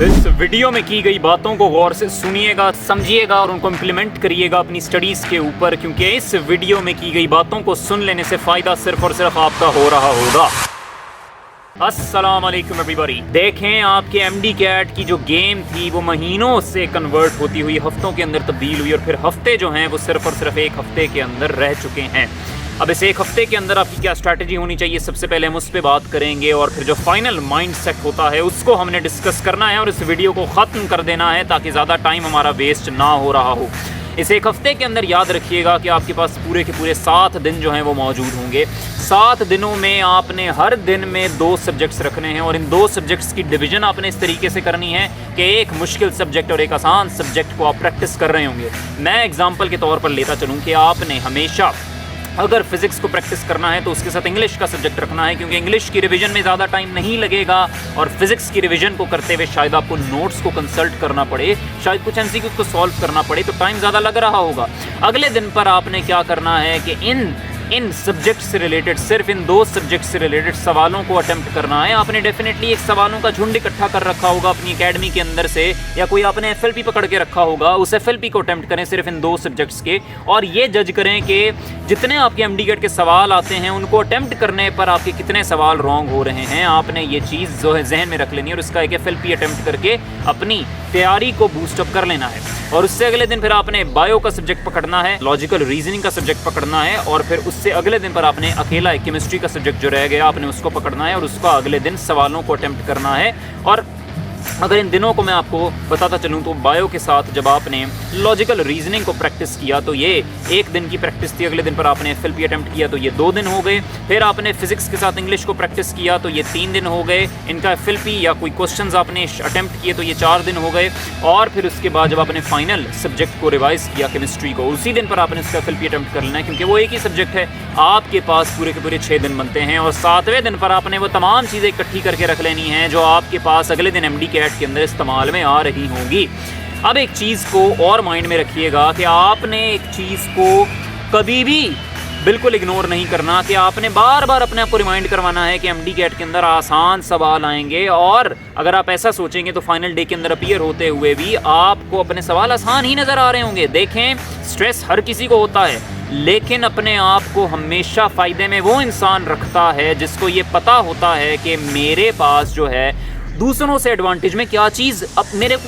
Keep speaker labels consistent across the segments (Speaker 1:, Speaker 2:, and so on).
Speaker 1: इस वीडियो में की गई बातों को गौर से सुनिएगा, समझिएगा और उनको इम्प्लीमेंट करिएगा अपनी स्टडीज़ के ऊपर, क्योंकि इस वीडियो में की गई बातों को सुन लेने से फ़ायदा सिर्फ और सिर्फ आपका हो रहा होगा। अस्सलाम वालेकुम एवरीबॉडी। देखें, आपके एमडी कैट की जो गेम थी वो महीनों से कन्वर्ट होती हुई हफ्तों के अंदर तब्दील हुई और फिर हफ्ते जो हैं वो सिर्फ और सिर्फ एक हफ्ते के अंदर रह चुके हैं। अब इस एक हफ्ते के अंदर आपकी क्या स्ट्रैटेजी होनी चाहिए, सबसे पहले हम उस पर बात करेंगे और फिर जो फाइनल माइंड सेट होता है उसको हमने डिस्कस करना है और इस वीडियो को ख़त्म कर देना है ताकि ज़्यादा टाइम हमारा वेस्ट ना हो रहा हो। इस एक हफ्ते के अंदर याद रखिएगा कि आपके पास पूरे के पूरे 7 दिन जो हैं वो मौजूद होंगे। 7 दिनों में आपने हर दिन में 2 सब्जेक्ट्स रखने हैं और इन 2 सब्जेक्ट्स की डिवीज़न आपने इस तरीके से करनी है कि एक मुश्किल सब्जेक्ट और एक आसान सब्जेक्ट को आप प्रैक्टिस कर रहे होंगे। मैं एग्जाम्पल के तौर पर लेता चलूँ कि आपने हमेशा अगर फिज़िक्स को प्रैक्टिस करना है तो उसके साथ इंग्लिश का सब्जेक्ट रखना है, क्योंकि इंग्लिश की रिवीजन में ज़्यादा टाइम नहीं लगेगा और फिज़िक्स की रिवीजन को करते हुए शायद आपको नोट्स को कंसल्ट करना पड़े, शायद कुछ एमसीक्यूज़ को सॉल्व करना पड़े, तो टाइम ज़्यादा लग रहा होगा। अगले दिन पर आपने क्या करना है कि इन सब्जेक्ट से रिलेटेड, सिर्फ इन 2 सब्जेक्ट से रिलेटेड सवालों को अटेम्प्ट करना है। आपने डेफिनेटली एक सवालों का झुंड इकट्ठा कर रखा होगा अपनी एकेडमी के अंदर से, या कोई आपने एफएलपी पकड़ के रखा होगा, उस एफएलपी को अटेम्प्ट करें सिर्फ इन 2 सब्जेक्ट्स के और ये जज करें कि जितने आपके एमडी कैट के सवाल आते हैं उनको अटेम्प्ट करने पर आपके कितने सवाल रॉन्ग हो रहे हैं। आपने ये चीज़ जो है जहन में रख लेनी है और उसका एक एफएलपी अटेम्प्ट करके अपनी तैयारी को बूस्टअप कर लेना है। और उससे अगले दिन फिर आपने बायो का सब्जेक्ट पकड़ना है, लॉजिकल रीजनिंग का सब्जेक्ट पकड़ना है और फिर उससे अगले दिन पर आपने अकेला एक केमिस्ट्री का सब्जेक्ट जो रह गया आपने उसको पकड़ना है और उसका अगले दिन सवालों को अटेम्प्ट करना है। और अगर इन दिनों को मैं आपको बताता चलूँ तो बायो के साथ जब आपने लॉजिकल रीजनिंग को प्रैक्टिस किया तो ये 1 दिन की प्रैक्टिस थी, अगले दिन पर आपने एफएलपी अटेम्प्ट किया तो ये 2 दिन हो गए। फिर आपने फिजिक्स के साथ इंग्लिश को प्रैक्टिस किया तो ये 3 दिन हो गए। इनका एफएलपी या कोई क्वेश्चंस आपने अटेम्प्ट किए तो ये 4 दिन हो गए। और फिर उसके बाद जब आपने फाइनल सब्जेक्ट को रिवाइज किया केमिस्ट्री को, उसी दिन पर आपने उसका एफएलपी अटेम्प्ट कर लेना है, क्योंकि वो एक ही सब्जेक्ट है। आपके पास पूरे के पूरे 6 दिन बनते हैं और 7वें दिन पर आपने वो तमाम चीज़ें इकट्ठी करके रख लेनी हैं जो आपके पास अगले दिन एमडी कैट के अंदर इस्तेमाल में आ रही होंगी। अब एक चीज़ को और माइंड में रखिएगा कि आपने एक चीज़ को कभी भी बिल्कुल इग्नोर नहीं करना कि आपने बार बार अपने आप को रिमाइंड करवाना है कि एमडी कैट के अंदर आसान सवाल आएंगे। और अगर आप ऐसा सोचेंगे तो फाइनल डे के अंदर अपीयर होते हुए भी आपको अपने सवाल आसान ही नज़र आ रहे होंगे। देखें, स्ट्रेस हर किसी को होता है, लेकिन अपने आप को हमेशा फ़ायदे में वो इंसान रखता है जिसको ये पता होता है कि मेरे पास जो है दूसरों से एडवांटेज में क्या चीज़ अब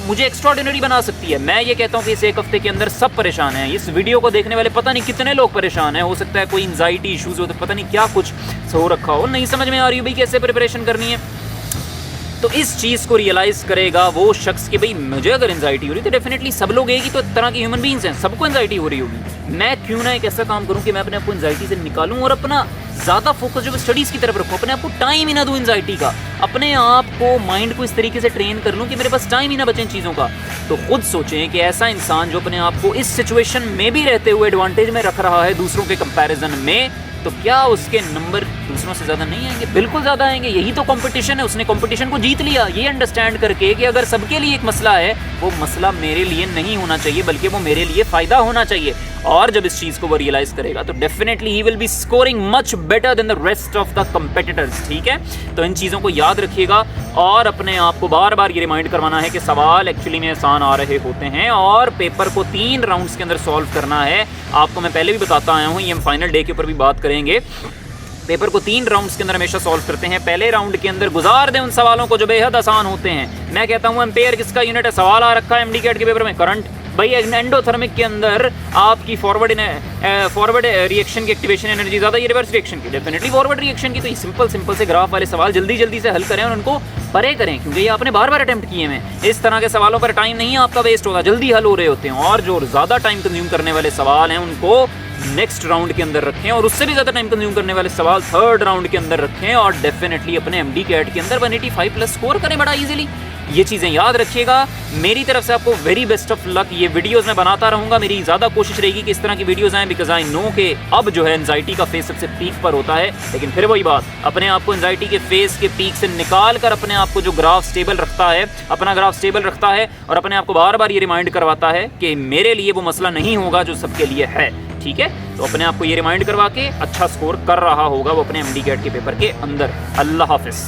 Speaker 1: मुझे एक्स्ट्राऑर्डिनरी बना सकती है। मैं ये कहता हूँ कि इस एक हफ्ते के अंदर सब परेशान हैं। इस वीडियो को देखने वाले पता नहीं कितने लोग परेशान हैं। हो सकता है कोई एंजाइटी इश्यूज हो, तो पता नहीं क्या कुछ हो रखा हो, नहीं समझ में आ रही हो भाई कैसे प्रिपरेशन करनी है। तो इस चीज़ को रियलाइज़ करेगा वो शख्स कि भाई मुझे अगर एंजाइटी हो रही तो डेफिनेटली सब लोग एक ही तो तरह के ह्यूमन बीइंग्स हैं, सबको एंजाइटी हो रही होगी। मैं क्यों ना एक ऐसा काम करूं कि मैं अपने आप को एंजाइटी से निकालूं और अपना ज़्यादा फोकस जो स्टडीज़ की तरफ रखूं, अपने आप को टाइम ही ना दूं एंजाइटी का, अपने आप को माइंड को इस तरीके से ट्रेन कर लूं कि मेरे पास टाइम ही ना बचे इन चीज़ों का। तो खुद सोचें कि ऐसा इंसान जो अपने आप को इस सिचुएशन में भी रहते हुए एडवांटेज में रख रहा है दूसरों के कंपैरिजन में, तो क्या उसके नंबर दूसरों से ज़्यादा नहीं आएंगे? बिल्कुल ज़्यादा आएंगे। यही तो कंपटीशन है। उसने कंपटीशन को जीत लिया ये अंडरस्टैंड करके कि अगर सबके लिए एक मसला है, वो मसला मेरे लिए नहीं होना चाहिए बल्कि वो मेरे लिए फ़ायदा होना चाहिए। और जब इस चीज़ को वो रियलाइज़ करेगा तो definitely he will be scoring much better than the rest of the competitors. ठीक है, तो इन चीज़ों को याद रखिएगा और अपने आप को बार बार ये रिमाइंड करवाना है कि सवाल एक्चुअली में आसान आ रहे होते हैं और पेपर को 3 राउंड्स के अंदर सॉल्व करना है। आपको मैं पहले भी बताता आया हूँ, ये हम फाइनल डे के ऊपर भी बात करेंगे। पेपर को 3 राउंड्स के अंदर हमेशा सॉल्व करते हैं। पहले राउंड के अंदर गुजार दें उन सवालों को जो बेहद आसान होते हैं। मैं कहता हूँ एम्पेयर किसका यूनिट है, सवाल आ रखा है एमडी कैट के पेपर में, करंट। भाई एंडोथर्मिक के अंदर आपकी फॉरवर्ड रिएक्शन की एक्टिवेशन एनर्जी ज़्यादा, ये रिवर्स रिएक्शन की, डेफिनेटली फॉरवर्ड रिएक्शन की। तो ये सिंपल से ग्राफ वाले सवाल जल्दी जल्दी से हल करें और उनको परे करें, क्योंकि ये आपने बार बार अटेम्प्ट किए हैं। इस तरह के सवालों पर टाइम नहीं आपका वेस्ट होगा, जल्दी हल हो रहे होते हैं। और जो ज़्यादा टाइम कंज्यूम करने वाले सवाल हैं उनको नेक्स्ट राउंड के अंदर रखें और उससे भी ज़्यादा टाइम कंज्यूम करने वाले सवाल 3rd राउंड के अंदर रखें और डेफिनेटली अपने एमडी कैट के अंदर 185+ स्कोर करें बड़ा इजीली। ये चीज़ें याद रखिएगा। मेरी तरफ से आपको वेरी बेस्ट ऑफ लक। ये वीडियोस मैं बनाता रहूँगा, मेरी ज़्यादा कोशिश रहेगी कि इस तरह की वीडियोस आएँ, बिकॉज आई नो कि अब जो है एंजाइटी का फेस सबसे पीक पर होता है। लेकिन फिर वही बात, अपने आप को एंजाइटी के फेस के पीक से निकाल कर अपने आप को जो ग्राफ स्टेबल रखता है, अपना ग्राफ स्टेबल रखता है और अपने आप को बार बार ये रिमाइंड करवाता है कि मेरे लिए वो मसला नहीं होगा जो सबके लिए है। ठीक है, तो अपने आप को ये रिमाइंड करवा के अच्छा स्कोर कर रहा होगा वो अपने एमडी कैट के पेपर के अंदर। अल्लाह हाफिज़।